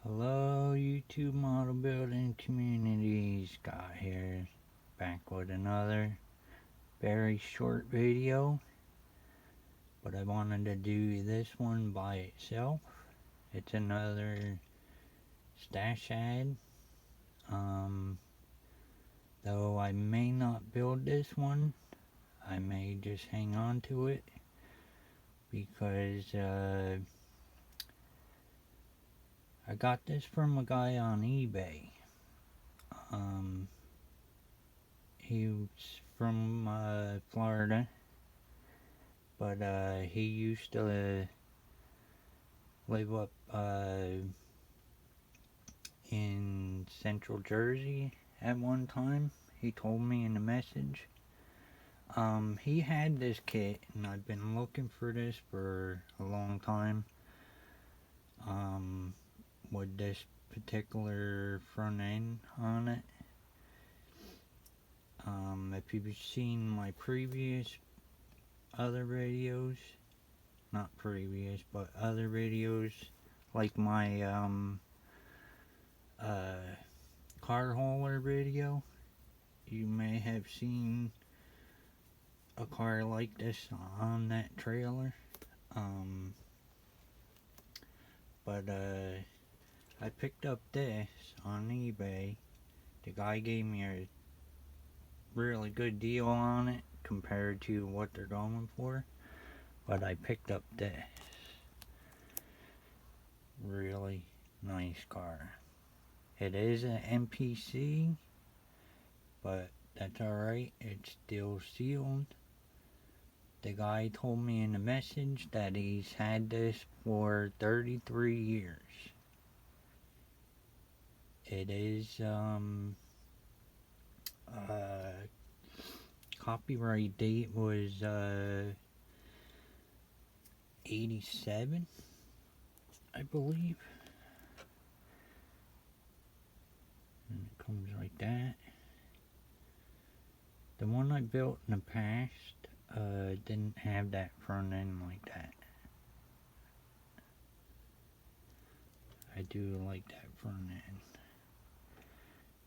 Hello YouTube model building community, Scott here, back with another very short video, but I wanted to do this one by itself. It's another stash ad, though I may not build this one. I may just hang on to it because I got this from a guy on eBay. He was from Florida, but he used to live up in Central Jersey at one time. He told me in a message. He had this kit, and I've been looking for this for a long time. With this particular front end on it. If you've seen my previous other videos, not previous, but other videos, like my car hauler video, you may have seen a car like this on that trailer. But I picked up this on eBay. The guy gave me a really good deal on it compared to what they're going for, but I picked up this really nice car. It is an MPC, but that's alright, it's still sealed. The guy told me in the message that he's had this for 33 years. It is copyright date was 87, I believe. And it comes like that. The one I built in the past didn't have that front end like that. I do like that front end.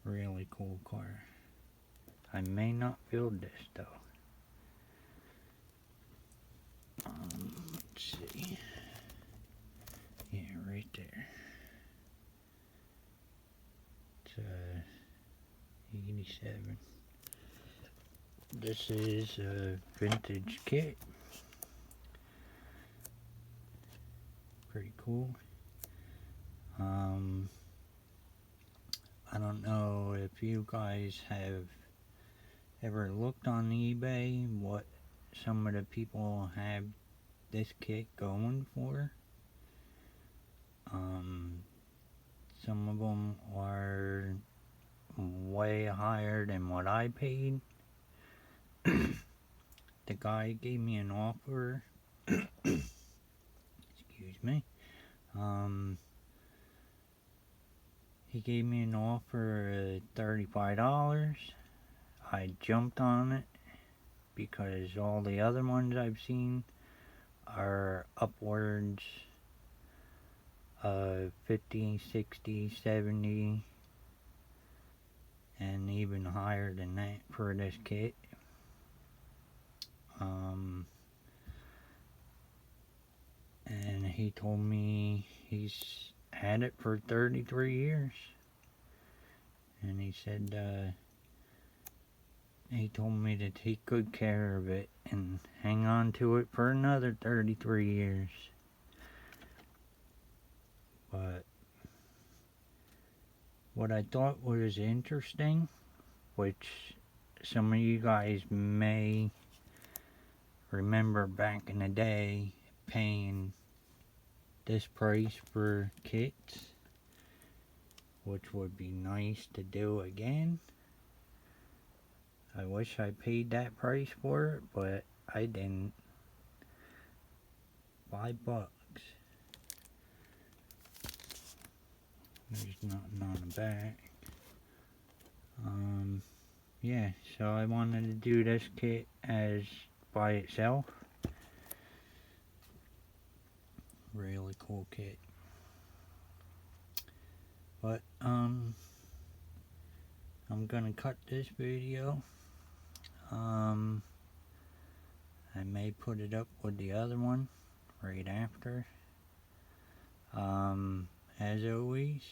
Really cool car. I may not build this though. Let's see. Yeah, right there. It's 87. This is a vintage kit. Pretty cool. I don't know if you guys have ever looked on eBay what some of the people have this kit going for. Some of them are way higher than what I paid. The guy gave me an offer. Excuse me. He gave me an offer of $35. I jumped on it because all the other ones I've seen are upwards of 50, 60, 70, and even higher than that for this kit. And he told me he's had it for 33 years. And he said he told me to take good care of it and hang on to it for another 33 years. But what I thought was interesting, which some of you guys may remember back in the day paying this price for kits, which would be nice to do again. I wish I paid that price for it, but I didn't. $5. There's nothing on the back. Yeah, so I wanted to do this kit as by itself. Really cool kit. But I'm gonna cut this video. I may put it up with the other one right after. As always,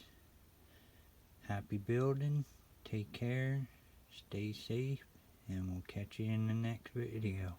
happy building, take care, stay safe, and we'll catch you in the next video.